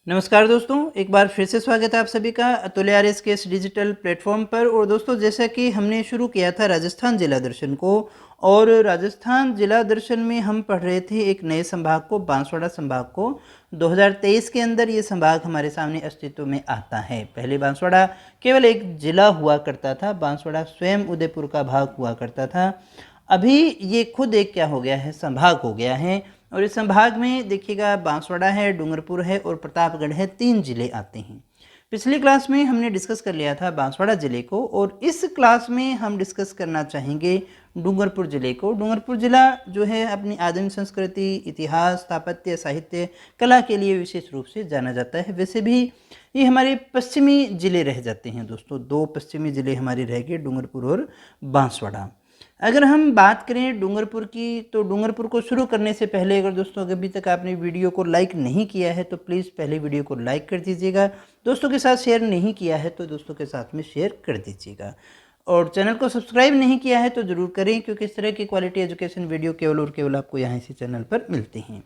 नमस्कार दोस्तों, एक बार फिर से स्वागत है आप सभी का अतुल्य आरएस के इस डिजिटल प्लेटफॉर्म पर। और दोस्तों, जैसा कि हमने शुरू किया था राजस्थान जिला दर्शन को, और राजस्थान जिला दर्शन में हम पढ़ रहे थे एक नए संभाग को, बांसवाड़ा संभाग को। 2023 के अंदर ये संभाग हमारे सामने अस्तित्व में आता है। पहले बांसवाड़ा केवल एक जिला हुआ करता था, बांसवाड़ा स्वयं उदयपुर का भाग हुआ करता था। अभी ये खुद एक क्या हो गया है, संभाग हो गया है। और इस संभाग में देखिएगा, बांसवाड़ा है, डूंगरपुर है और प्रतापगढ़ है, 3 जिले आते हैं। पिछली क्लास में हमने डिस्कस कर लिया था बांसवाड़ा जिले को, और इस क्लास में हम डिस्कस करना चाहेंगे डूंगरपुर जिले को। डूंगरपुर जिला जो है अपनी आदिम संस्कृति, इतिहास, स्थापत्य, साहित्य, कला के लिए विशेष रूप से जाना जाता है। वैसे भी ये हमारे पश्चिमी जिले रह जाते हैं दोस्तों, 2 पश्चिमी जिले हमारे रह गए, डूंगरपुर और बांसवाड़ा। अगर हम बात करें डूंगरपुर की, तो डूंगरपुर को शुरू करने से पहले अगर दोस्तों अभी तक आपने वीडियो को लाइक नहीं किया है तो प्लीज़ पहले वीडियो को लाइक कर दीजिएगा। दोस्तों के साथ शेयर नहीं किया है तो दोस्तों के साथ में शेयर कर दीजिएगा। और चैनल को सब्सक्राइब नहीं किया है तो ज़रूर करें, क्योंकि इस तरह की क्वालिटी एजुकेशन वीडियो केवल और केवल आपको यहाँ इसी चैनल पर मिलते हैं।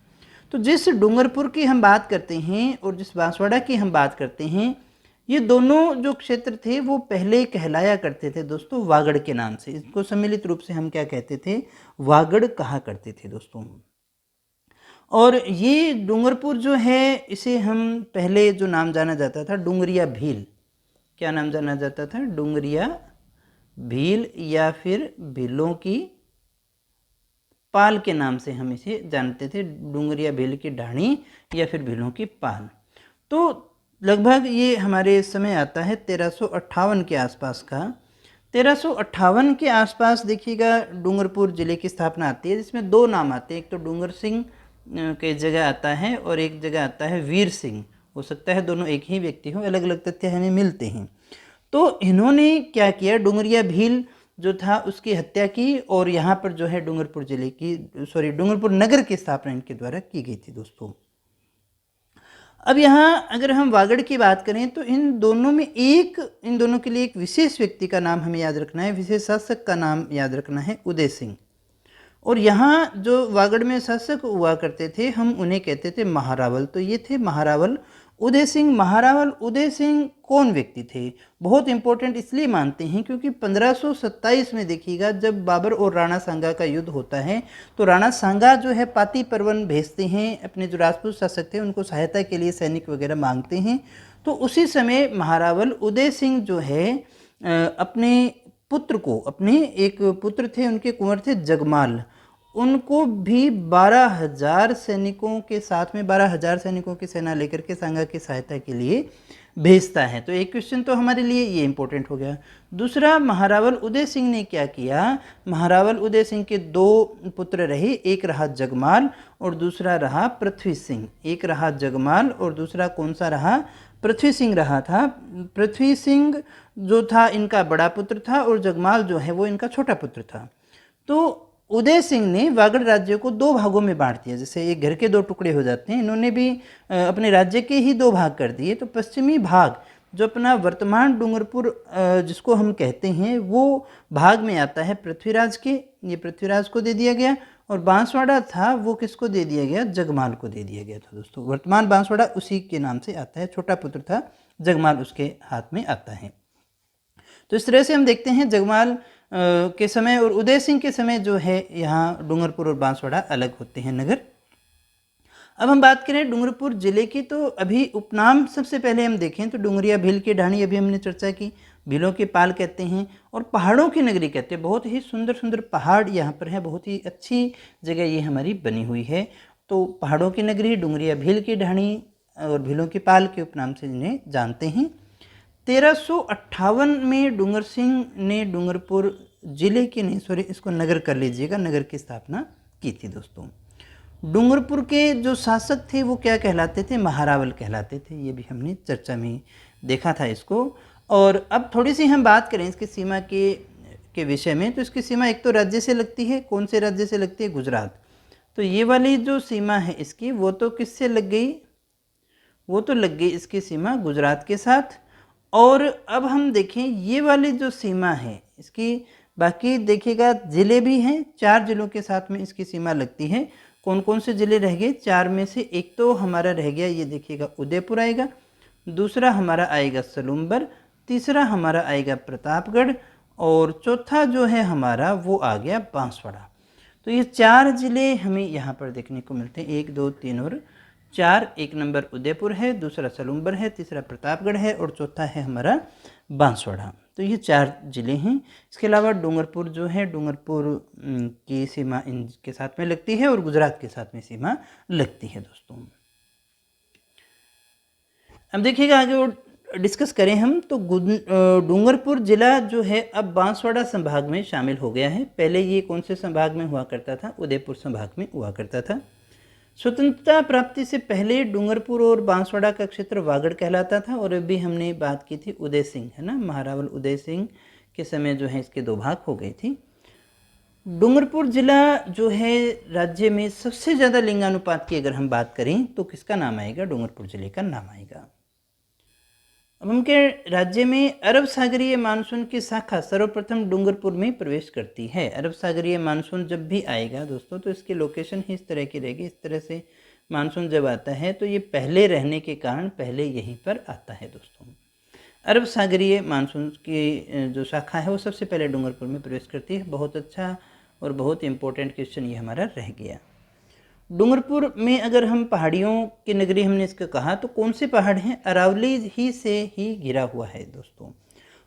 तो जिस डूंगरपुर की हम बात करते हैं और जिस बांसवाड़ा की हम बात करते हैं, ये दोनों जो क्षेत्र थे वो पहले कहलाया करते थे दोस्तों वागड़ के नाम से। इसको सम्मिलित रूप से हम क्या कहते थे, वागड़ कहा करते थे दोस्तों। और ये डूंगरपुर जो है, इसे हम पहले जो नाम जाना जाता था डूंगरिया भील, क्या नाम जाना जाता था, डूंगरिया भील, या फिर भीलों की पाल के नाम से हम इसे जानते थे, डूंगरिया भील की ढाणी या फिर भीलों की पाल। तो लगभग ये हमारे समय आता है 1358 के आसपास का। 1358 के आसपास देखिएगा डूंगरपुर ज़िले की स्थापना आती है, जिसमें 2 नाम आते हैं। एक तो डूंगर सिंह के जगह आता है और एक जगह आता है वीर सिंह। हो सकता है दोनों एक ही व्यक्ति हो, अलग अलग तथ्य हमें मिलते हैं। तो इन्होंने क्या किया, डूंगरिया भील जो था उसकी हत्या की, और यहाँ पर जो है डूंगरपुर ज़िले की डूंगरपुर नगर की स्थापना इनके द्वारा की गई थी दोस्तों। अब यहाँ अगर हम वागड़ की बात करें तो इन दोनों के लिए एक विशेष व्यक्ति का नाम हमें याद रखना है, विशेष शासक का नाम याद रखना है, उदय सिंह। और यहाँ जो वागड़ में शासक हुआ करते थे, हम उन्हें कहते थे महारावल। तो ये थे महारावल उदय सिंह। महारावल उदय सिंह कौन व्यक्ति थे, बहुत इंपॉर्टेंट इसलिए मानते हैं क्योंकि 1527 में देखिएगा, जब बाबर और राणा सांगा का युद्ध होता है, तो राणा सांगा जो है पाती परवन भेजते हैं, अपने जो राजपूत शासक थे उनको सहायता के लिए सैनिक वगैरह मांगते हैं। तो उसी समय महारावल उदय सिंह जो है अपने पुत्र को, अपने एक पुत्र थे, उनके कुंवर थे जगमाल, उनको भी 12,000 सैनिकों के साथ में 12,000 सैनिकों की सेना लेकर के सांगा की सहायता के लिए भेजता है। तो एक क्वेश्चन तो हमारे लिए ये इंपॉर्टेंट हो गया। दूसरा, महारावल उदय सिंह ने क्या किया, महारावल उदय सिंह के 2 पुत्र रहे, एक रहा जगमाल और दूसरा रहा पृथ्वी सिंह। एक रहा जगमाल और दूसरा कौन सा रहा, पृथ्वी सिंह रहा था। पृथ्वी सिंह जो था इनका बड़ा पुत्र था और जगमाल जो है वो इनका छोटा पुत्र था। तो उदय सिंह ने वागड़ राज्य को 2 भागों में बांट दिया, जैसे एक घर के 2 टुकड़े हो जाते हैं, इन्होंने भी अपने राज्य के ही 2 भाग कर दिए। तो पश्चिमी भाग जो अपना वर्तमान डूंगरपुर जिसको हम कहते हैं, वो भाग में आता है पृथ्वीराज के, ये पृथ्वीराज को दे दिया गया। और बांसवाड़ा था वो किसको दे दिया गया, जगमाल को दे दिया गया था दोस्तों। वर्तमान बांसवाड़ा उसी के नाम से आता है, छोटा पुत्र था जगमाल, उसके हाथ में आता है। तो इस तरह से हम देखते हैं जगमाल के समय और उदय सिंह के समय जो है यहाँ डूंगरपुर और बांसवाड़ा अलग होते हैं नगर। अब हम बात करें डूंगरपुर जिले की, तो अभी उपनाम सबसे पहले हम देखें तो डूंगरिया भील की ढाणी, अभी हमने चर्चा की, भीलों की पाल कहते हैं और पहाड़ों की नगरी कहते हैं। बहुत ही सुंदर सुंदर पहाड़ यहाँ पर है, बहुत ही अच्छी जगह ये हमारी बनी हुई है। तो पहाड़ों की नगरी डूंगरिया भील की ढाणी और भीलों की पाल के उपनाम से इन्हें जानते हैं। 1358 में डूंगर सिंह ने डूंगरपुर जिले की नहीं, सॉरी इसको नगर कर लीजिएगा, नगर की स्थापना की थी दोस्तों। डूंगरपुर के जो शासक थे वो क्या कहलाते थे, महारावल कहलाते थे। ये भी हमने चर्चा में देखा था इसको। और अब थोड़ी सी हम बात करें इसकी सीमा के विषय में, तो इसकी सीमा एक तो राज्य से लगती है, कौन से राज्य से लगती है, गुजरात। तो ये वाली जो सीमा है इसकी, वो तो किससे लग गई, वो तो लग गई इसकी सीमा गुजरात के साथ। और अब हम देखें ये वाली जो सीमा है इसकी, बाकी देखिएगा ज़िले भी हैं, 4 जिलों के साथ में इसकी सीमा लगती है। कौन कौन से ज़िले रह गए? 4 में से एक तो हमारा रह गया, ये देखिएगा उदयपुर आएगा, दूसरा हमारा आएगा सलूम्बर, तीसरा हमारा आएगा प्रतापगढ़ और चौथा जो है हमारा वो आ गया बांसवाड़ा। तो ये 4 ज़िले हमें यहाँ पर देखने को मिलते हैं, 1 2 3 और 4। एक नंबर उदयपुर है, दूसरा सलूम्बर है, तीसरा प्रतापगढ़ है और चौथा है हमारा बांसवाड़ा। तो ये 4 ज़िले हैं। इसके अलावा डूंगरपुर जो है, डूंगरपुर की सीमा इनके साथ में लगती है और गुजरात के साथ में सीमा लगती है दोस्तों। अब देखिएगा आगे और डिस्कस करें हम तो डूंगरपुर ज़िला जो है अब बांसवाड़ा संभाग में शामिल हो गया है। पहले ये कौन से संभाग में हुआ करता था? उदयपुर संभाग में हुआ करता था। स्वतंत्रता प्राप्ति से पहले डूंगरपुर और बांसवाड़ा का क्षेत्र वागड़ कहलाता था और अभी हमने बात की थी उदय सिंह, है ना, महारावल उदय सिंह के समय जो है इसके 2 भाग हो गई थी। डूंगरपुर जिला जो है राज्य में सबसे ज़्यादा लिंगानुपात की अगर हम बात करें तो किसका नाम आएगा? डूंगरपुर जिले का नाम आएगा। अब उनके राज्य में अरब सागरीय मानसून की शाखा सर्वप्रथम डूंगरपुर में प्रवेश करती है। अरब सागरीय मानसून जब भी आएगा दोस्तों तो इसकी लोकेशन ही इस तरह की रहेगी। इस तरह से मानसून जब आता है तो ये पहले रहने के कारण पहले यहीं पर आता है दोस्तों। अरब सागरीय मानसून की जो शाखा है वो सबसे पहले डूंगरपुर में प्रवेश करती है। बहुत अच्छा और बहुत इंपॉर्टेंट क्वेश्चन ये हमारा रह गया। डूंगरपुर में अगर हम पहाड़ियों की नगरी हमने इसका कहा तो कौन से पहाड़ हैं? अरावली ही से ही घिरा हुआ है दोस्तों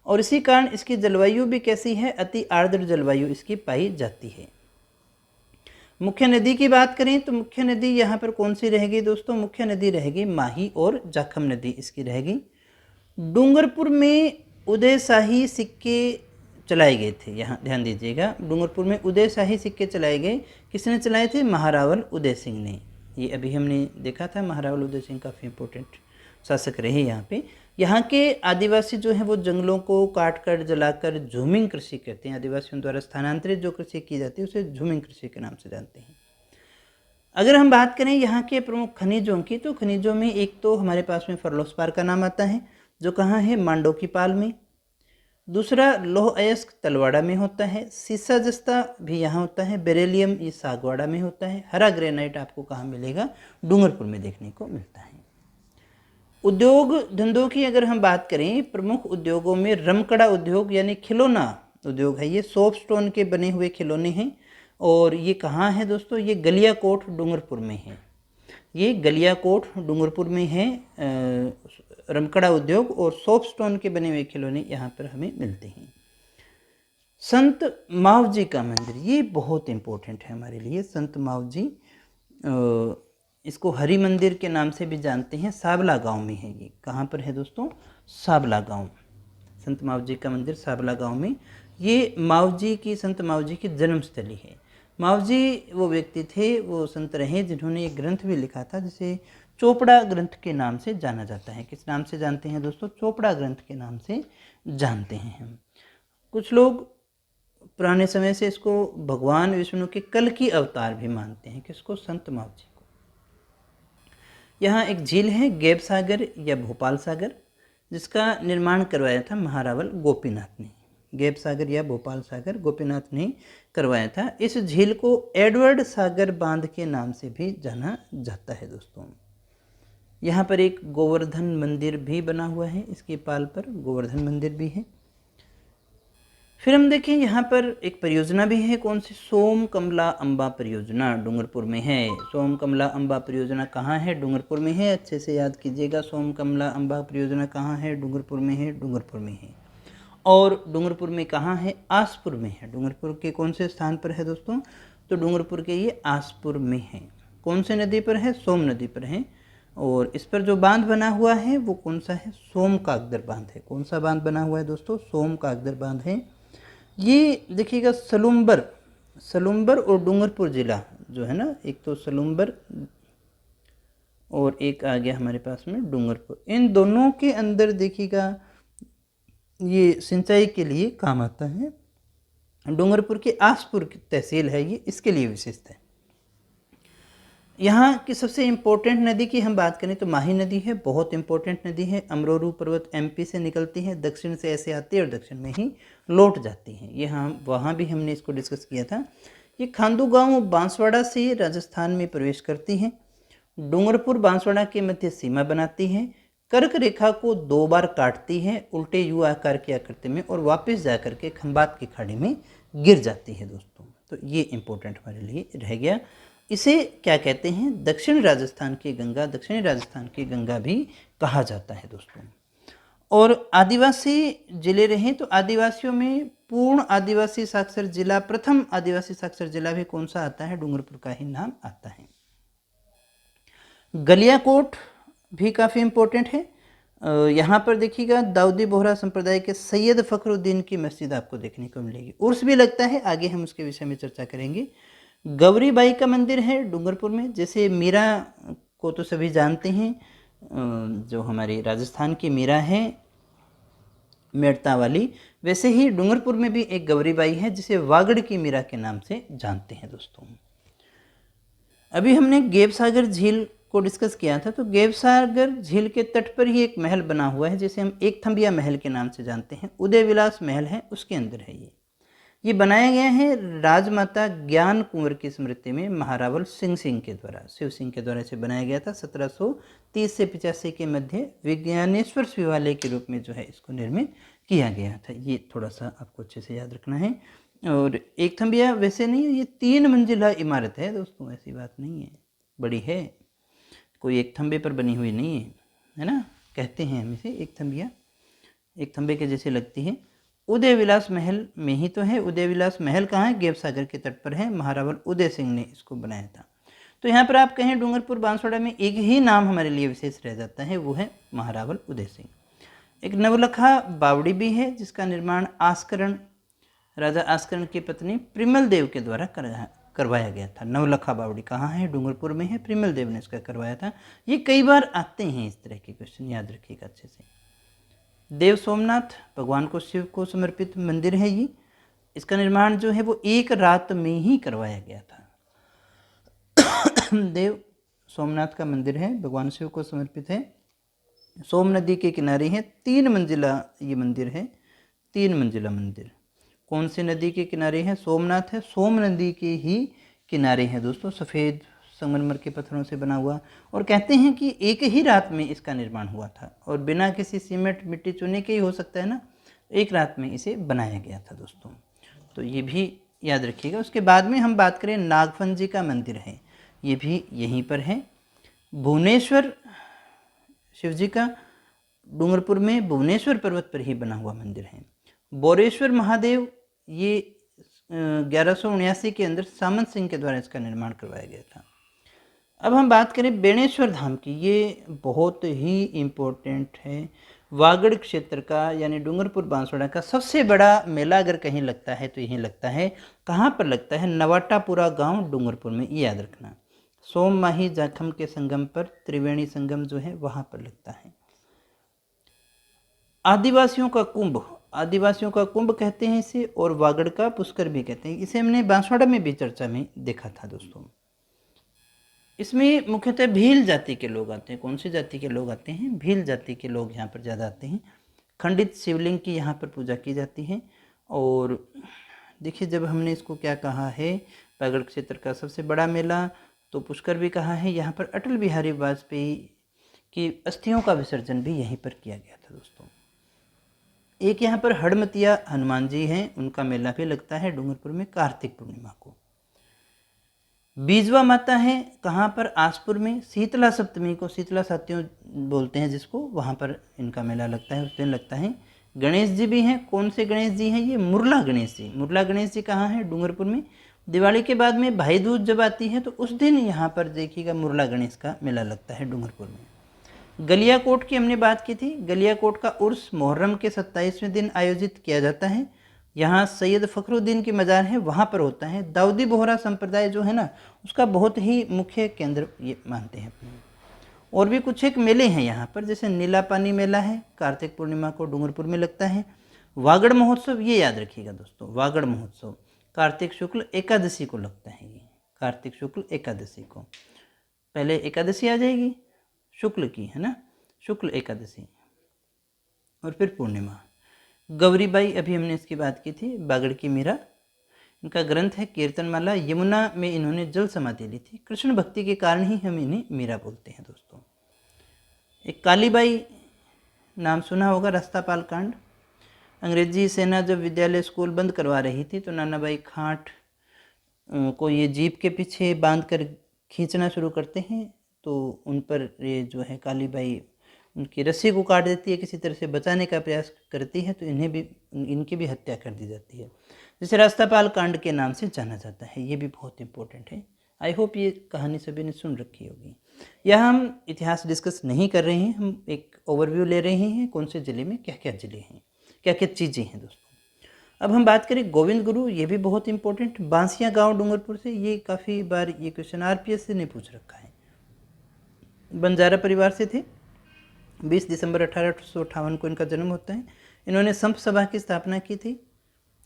और इसी कारण इसकी जलवायु भी कैसी है? अति आर्द्र जलवायु इसकी पाई जाती है। मुख्य नदी की बात करें तो मुख्य नदी यहाँ पर कौन सी रहेगी दोस्तों? मुख्य नदी रहेगी माही और जाखम नदी इसकी रहेगी। डूंगरपुर में उदयशाही सिक्के चलाए गए थे। यहाँ ध्यान दीजिएगा, डूंगरपुर में उदयशाही सिक्के चलाए गए। किसने चलाए थे? महारावल उदय सिंह ने। ये अभी हमने देखा था, महारावल उदय सिंह काफ़ी इंपॉर्टेंट शासक रहे यहाँ पे। यहाँ के आदिवासी जो हैं वो जंगलों को काट कर जलाकर झूमिंग कृषि करते हैं। आदिवासियों द्वारा स्थानांतरित जो कृषि की जाती है उसे झूमिंग कृषि के नाम से जानते हैं। अगर हम बात करें यहाँ के प्रमुख खनिजों की तो खनिजों में एक तो हमारे पास में फर्लोस्पार का नाम आता है जो कहाँ है? मांडो की पाल में। दूसरा लौह अयस्क तलवाड़ा में होता है। सीसा जस्ता भी यहाँ होता है। बेरिलियम ये सागवाड़ा में होता है। हरा ग्रेनाइट आपको कहाँ मिलेगा? डूंगरपुर में देखने को मिलता है। उद्योग धंधों की अगर हम बात करें, प्रमुख उद्योगों में रमकड़ा उद्योग यानी खिलौना उद्योग है। ये सोप स्टोन के बने हुए खिलौने हैं और ये कहाँ है दोस्तों? ये गलियाकोट डूंगरपुर में है। ये गलियाकोट डूंगरपुर में है रमकड़ा उद्योग और सोप स्टोन के बने हुए खिलौने यहाँ पर हमें मिलते हैं। संत मावजी का मंदिर, ये बहुत इम्पोर्टेंट है हमारे लिए। संत मावजी इसको हरि मंदिर के नाम से भी जानते हैं। साबला गांव में है। ये कहाँ पर है दोस्तों? साबला गांव। संत मावजी का मंदिर साबला गांव में। ये मावजी की, संत मावजी की जन्मस्थली है। मावजी वो व्यक्ति थे, वो संत रहे जिन्होंने एक ग्रंथ भी लिखा था जिसे चोपड़ा ग्रंथ के नाम से जाना जाता है। किस नाम से जानते हैं दोस्तों? चोपड़ा ग्रंथ के नाम से जानते हैं हम। कुछ लोग पुराने समय से इसको भगवान विष्णु के कल की अवतार भी मानते हैं। किसको? संत मावजी को। यहाँ एक झील है गैब सागर या भोपाल सागर, जिसका निर्माण करवाया था महारावल गोपीनाथ ने। गैब सागर या भोपाल सागर गोपीनाथ ने करवाया था। इस झील को एडवर्ड सागर बांध के नाम से भी जाना जाता है दोस्तों। यहाँ पर एक गोवर्धन मंदिर भी बना हुआ है। इसकी पाल पर गोवर्धन मंदिर भी है। फिर हम देखें यहाँ पर एक परियोजना भी है। कौन सी? सोम कमला अम्बा परियोजना डूंगरपुर में है। सोम कमला अम्बा परियोजना कहाँ है? डूंगरपुर में है। अच्छे से याद कीजिएगा, सोम कमला अम्बा परियोजना कहाँ है? डूंगरपुर में है। डूंगरपुर में है। और डूंगरपुर में कहाँ है? आसपुर में है। डूंगरपुर के कौन से स्थान पर है दोस्तों? तो डूंगरपुर के ये आसपुर में है। कौन से नदी पर है? सोम नदी पर है। और इस पर जो बांध बना हुआ है वो कौन सा है? सोम कागदर बांध है। कौन सा बांध बना हुआ है दोस्तों? सोम कागदर बांध है। ये देखिएगा सलूम्बर और डूंगरपुर जिला जो है ना, एक तो सलूम्बर और एक आ गया हमारे पास में डूंगरपुर। इन दोनों के अंदर देखिएगा ये सिंचाई के लिए काम आता है। डूंगरपुर की आसपुर की तहसील है ये, इसके लिए विशिष्ट है। यहाँ की सबसे इम्पोर्टेंट नदी की हम बात करें तो माही नदी है। बहुत इम्पोर्टेंट नदी है। अमरोरू पर्वत एमपी से निकलती है, दक्षिण से ऐसे आती है और दक्षिण में ही लौट जाती है। ये हम वहाँ भी हमने इसको डिस्कस किया था ये खांदू गांव बांसवाड़ा से राजस्थान में प्रवेश करती हैं। डूंगरपुर बांसवाड़ा के मध्य सीमा बनाती है। कर्क रेखा को 2 बार काटती है उल्टे यू आकार की आकृति में और वापस जाकर के खंबात की खाड़ी में गिर जाती है दोस्तों। तो ये इंपॉर्टेंट हमारे लिए रह गया। इसे क्या कहते हैं? दक्षिण राजस्थान की गंगा, दक्षिणी राजस्थान की गंगा भी कहा जाता है दोस्तों। और आदिवासी जिले रहे तो आदिवासियों में पूर्ण आदिवासी साक्षर जिला, प्रथम आदिवासी साक्षर जिला भी कौन सा आता है? डूंगरपुर का ही नाम आता है। गलियाकोट भी काफ़ी इम्पोर्टेंट है। यहाँ पर देखिएगा दाऊदी बोहरा संप्रदाय के सैयद फखरुद्दीन की मस्जिद आपको देखने को मिलेगी। उर्स भी लगता है, आगे हम उसके विषय में चर्चा करेंगे। गौरीबाई का मंदिर है डूंगरपुर में। जैसे मीरा को तो सभी जानते हैं, जो हमारी राजस्थान की मीरा है मेड़ता वाली, वैसे ही डूंगरपुर में भी एक गौरीबाई है जिसे वागड़ की मीरा के नाम से जानते हैं दोस्तों। अभी हमने गेव सागर झील को डिस्कस किया था, तो गेव सागर झील के तट पर ही एक महल बना हुआ है जिसे हम एक थंबिया महल के नाम से जानते हैं। उदय विलास महल है, उसके अंदर है ये बनाया गया है राजमाता ज्ञान कुंवर की स्मृति में महारावल सिंह के द्वारा, शिव सिंह के द्वारा इसे बनाया गया था। 1730 से 85 के मध्य विज्ञानेश्वर शिवालय के रूप में जो है इसको निर्मित किया गया था। ये थोड़ा सा आपको अच्छे से याद रखना है। और एक थंबिया वैसे नहीं है, ये 3 मंजिला इमारत है दोस्तों, ऐसी बात नहीं है, बड़ी है, कोई एक थंबे पर बनी हुई नहीं है ना। कहते हैं हम इसे एक थंबिया, एक थंबे के जैसे लगती है। उदय विलास महल में ही तो है। उदय विलास महल कहाँ है? गेव सागर के तट पर है। महारावल उदय सिंह ने इसको बनाया था। तो यहाँ पर आप कहें डूंगरपुर बांसवाड़ा में एक ही नाम हमारे लिए विशेष रह जाता है, वो है महारावल उदय सिंह। एक नवलखा बावड़ी भी है जिसका निर्माण आस्करण, राजा आस्करण की पत्नी प्रिमल देव के द्वारा करवाया गया था। नवलखा बावड़ी कहाँ है? डूंगरपुर में है। प्रिमल देव ने इसका करवाया था। ये कई बार आते हैं इस तरह के क्वेश्चन, याद रखिएगा अच्छे से। देव सोमनाथ भगवान को, शिव को समर्पित मंदिर है ये। इसका निर्माण जो है वो एक रात में ही करवाया गया था। देव सोमनाथ का मंदिर है, भगवान शिव को समर्पित है, सोम नदी के किनारे है। 3 मंजिला ये मंदिर है, 3 मंजिला मंदिर। कौन सी नदी के किनारे है? सोमनाथ है, सोम नदी के ही किनारे है दोस्तों। सफ़ेद संगमरमर के पत्थरों से बना हुआ, और कहते हैं कि एक ही रात में इसका निर्माण हुआ था और बिना किसी सीमेंट मिट्टी चूने के ही हो सकता है ना, एक रात में इसे बनाया गया था दोस्तों। तो ये भी याद रखिएगा। उसके बाद में हम बात करें, नागफन जी का मंदिर है, ये भी यहीं पर है। भुवनेश्वर शिव जी का डूंगरपुर में भुवनेश्वर पर्वत पर ही बना हुआ मंदिर है। बोरेश्वर महादेव, ये 1179 के अंदर सामंत सिंह के द्वारा इसका निर्माण करवाया गया था। अब हम बात करें बेणेश्वर धाम की, ये बहुत ही इम्पोर्टेंट है। वागड़ क्षेत्र का यानी डूंगरपुर बांसवाड़ा का सबसे बड़ा मेला अगर कहीं लगता है तो यहीं लगता है। कहाँ पर लगता है? नवाटापुरा गांव डूंगरपुर में, ये याद रखना। सोम माही जाखम के संगम पर, त्रिवेणी संगम जो है वहाँ पर लगता है। आदिवासियों का कुंभ, आदिवासियों का कुंभ कहते हैं इसे, और वागड़ का पुष्कर भी कहते हैं। इसे हमने बांसवाड़ा में भी चर्चा में देखा था दोस्तों। इसमें मुख्यतः भील जाति के लोग आते हैं। कौन सी जाति के लोग आते हैं? भील जाति के लोग यहाँ पर ज़्यादा आते हैं। खंडित शिवलिंग की यहाँ पर पूजा की जाती है। और देखिए, जब हमने इसको क्या कहा है, वागड़ क्षेत्र का सबसे बड़ा मेला, तो पुष्कर भी कहा है। यहाँ पर अटल बिहारी वाजपेयी की अस्थियों का विसर्जन भी यहीं पर किया गया था दोस्तों। एक यहाँ पर हड़मतिया हनुमान जी हैं, उनका मेला भी लगता है डूंगरपुर में कार्तिक पूर्णिमा को। बीजवा माता है, कहाँ पर? आसपुर में। शीतला सप्तमी को, शीतला सात्यों बोलते हैं जिसको, वहाँ पर इनका मेला लगता है, उस दिन लगता है। गणेश जी भी हैं। कौन से गणेश जी हैं? ये मुरला गणेश जी। मुरला गणेश जी कहाँ है? डूंगरपुर में। दिवाली के बाद में भाई दूज जब आती है तो उस दिन यहाँ पर देखिएगा मुरला गणेश का मेला लगता है डूंगरपुर में। गलियाकोट की हमने बात की थी। गलियाकोट का उर्स मुहर्रम के 27वें दिन आयोजित किया जाता है। यहाँ सैयद फखरुद्दीन की मज़ार है, वहाँ पर होता है। दाऊदी बोहरा संप्रदाय जो है ना, उसका बहुत ही मुख्य केंद्र ये मानते हैं अपने। और भी कुछ एक मेले हैं यहाँ पर, जैसे नीला पानी मेला है, कार्तिक पूर्णिमा को डूंगरपुर में लगता है। वागड़ महोत्सव, ये याद रखिएगा दोस्तों, वागड़ महोत्सव कार्तिक शुक्ल एकादशी को लगता है। ये कार्तिक शुक्ल एकादशी को, पहले एकादशी आ जाएगी शुक्ल की, है ना, शुक्ल एकादशी, और फिर पूर्णिमा। गौरीबाई, अभी हमने इसकी बात की थी, बागड़ की मीरा, इनका ग्रंथ है कीर्तनमाला। यमुना में इन्होंने जल समाधि ली थी। कृष्ण भक्ति के कारण ही हम इन्हें मीरा बोलते हैं दोस्तों। एक कालीबाई नाम सुना होगा, रास्तापाल कांड। अंग्रेजी सेना जब विद्यालय स्कूल बंद करवा रही थी तो नानाभाई खाट को ये जीप के पीछे बांध कर खींचना शुरू करते हैं, तो उन पर ये जो है कालीबाई उनकी रस्सी को काट देती है, किसी तरह से बचाने का प्रयास करती है, तो इनकी भी हत्या कर दी जाती है, जिसे रास्तापाल कांड के नाम से जाना जाता है। ये भी बहुत इंपॉर्टेंट है। आई होप ये कहानी सभी ने सुन रखी होगी। यह हम इतिहास डिस्कस नहीं कर रहे हैं, हम एक ओवरव्यू ले रहे हैं कौन से ज़िले में क्या क्या ज़िले हैं, क्या क्या चीज़ें हैं दोस्तों। अब हम बात करें गोविंद गुरु, ये भी बहुत इंपॉर्टेंट। बांसिया गांव डूंगरपुर से, ये काफ़ी बार ये क्वेश्चन आरपीएस से ने पूछ रखा है। बंजारा परिवार से थे। 20 दिसंबर 1858 को इनका जन्म होता है। इन्होंने संप सभा की स्थापना की थी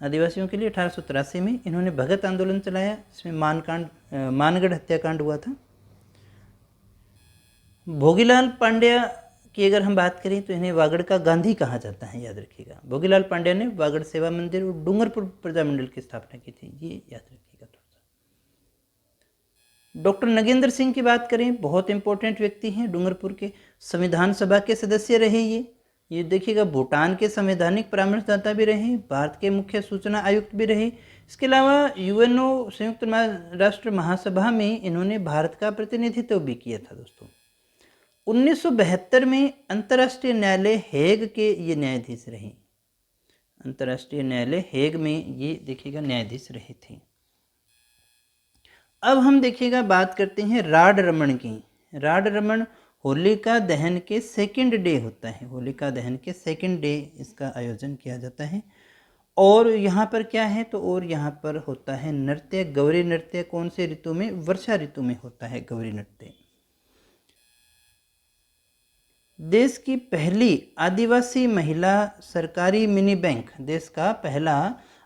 आदिवासियों के लिए। 1883 में इन्होंने भगत आंदोलन चलाया, इसमें मानगढ़ हत्याकांड हुआ था। भोगीलाल पांड्या की अगर हम बात करें तो इन्हें वागड़ का गांधी कहा जाता है, याद रखिएगा। भोगीलाल पांड्या ने वागड़ सेवा मंदिर और डूंगरपुर प्रजामंडल की स्थापना की थी, ये याद रखिएगा थोड़ा सा। डॉक्टर नगेंद्र सिंह की बात करें, बहुत इंपॉर्टेंट व्यक्ति हैं, डूंगरपुर के संविधान सभा के सदस्य रहे ये देखिएगा। भूटान के संवैधानिक परामर्शदाता भी रहे, भारत के मुख्य सूचना आयुक्त भी रहे। इसके अलावा यूएनओ संयुक्त राष्ट्र महासभा में इन्होंने भारत का प्रतिनिधित्व भी किया था दोस्तों। 1972 में अंतर्राष्ट्रीय न्यायालय हेग के ये न्यायाधीश रहे। अंतर्राष्ट्रीय न्यायालय हेग में ये देखिएगा न्यायाधीश रहे थे। अब हम देखिएगा बात करते हैं राड रमन की। राड रमन होलिका दहन के सेकंड डे होता है, होलिका दहन के सेकंड डे इसका आयोजन किया जाता है। और यहाँ पर क्या है तो और यहाँ पर होता है नृत्य, गौरी नृत्य। कौन से ऋतु में? वर्षा ऋतु में होता है गौरी नृत्य। देश की पहली आदिवासी महिला सरकारी मिनी बैंक, देश का पहला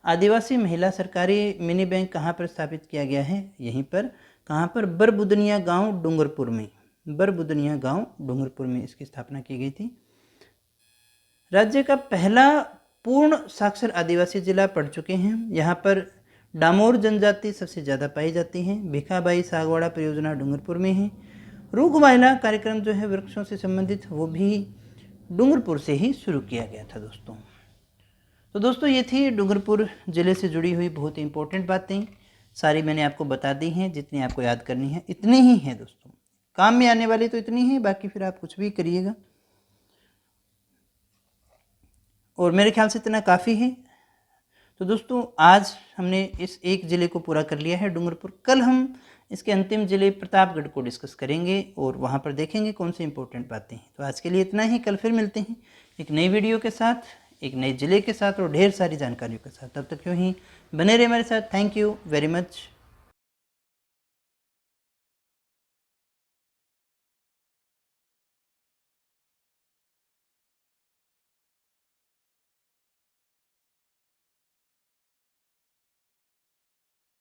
आदिवासी महिला सरकारी मिनी बैंक कहाँ पर स्थापित किया गया है? यहीं पर, कहाँ पर? बरबुदनिया गांव डूंगरपुर में, बरबुदनिया गांव डूंगरपुर में इसकी स्थापना की गई थी। राज्य का पहला पूर्ण साक्षर आदिवासी जिला पढ़ चुके हैं। यहाँ पर डामोर जनजाति सबसे ज़्यादा पाई जाती है। भिखाबाई सागवाड़ा परियोजना डूंगरपुर में है। रूखवाइला कार्यक्रम जो है वृक्षों से संबंधित, वो भी डूंगरपुर से ही शुरू किया गया था दोस्तों। तो दोस्तों ये थी डूंगरपुर ज़िले से जुड़ी हुई बहुत ही इंपॉर्टेंट बातें, सारी मैंने आपको बता दी हैं। जितनी आपको याद करनी है इतनी ही है दोस्तों, काम में आने वाली तो इतनी ही, बाकी फिर आप कुछ भी करिएगा। और मेरे ख्याल से इतना काफ़ी है। तो दोस्तों आज हमने इस एक ज़िले को पूरा कर लिया है, डूंगरपुर। कल हम इसके अंतिम ज़िले प्रतापगढ़ को डिस्कस करेंगे और वहाँ पर देखेंगे कौन सी इंपॉर्टेंट बातें हैं। तो आज के लिए इतना ही, कल फिर मिलते हैं एक नई वीडियो के साथ, एक नए ज़िले के साथ और ढेर सारी जानकारियों के साथ। तब तक यूँ ही बने रहे हमारे साथ। Thank you very much.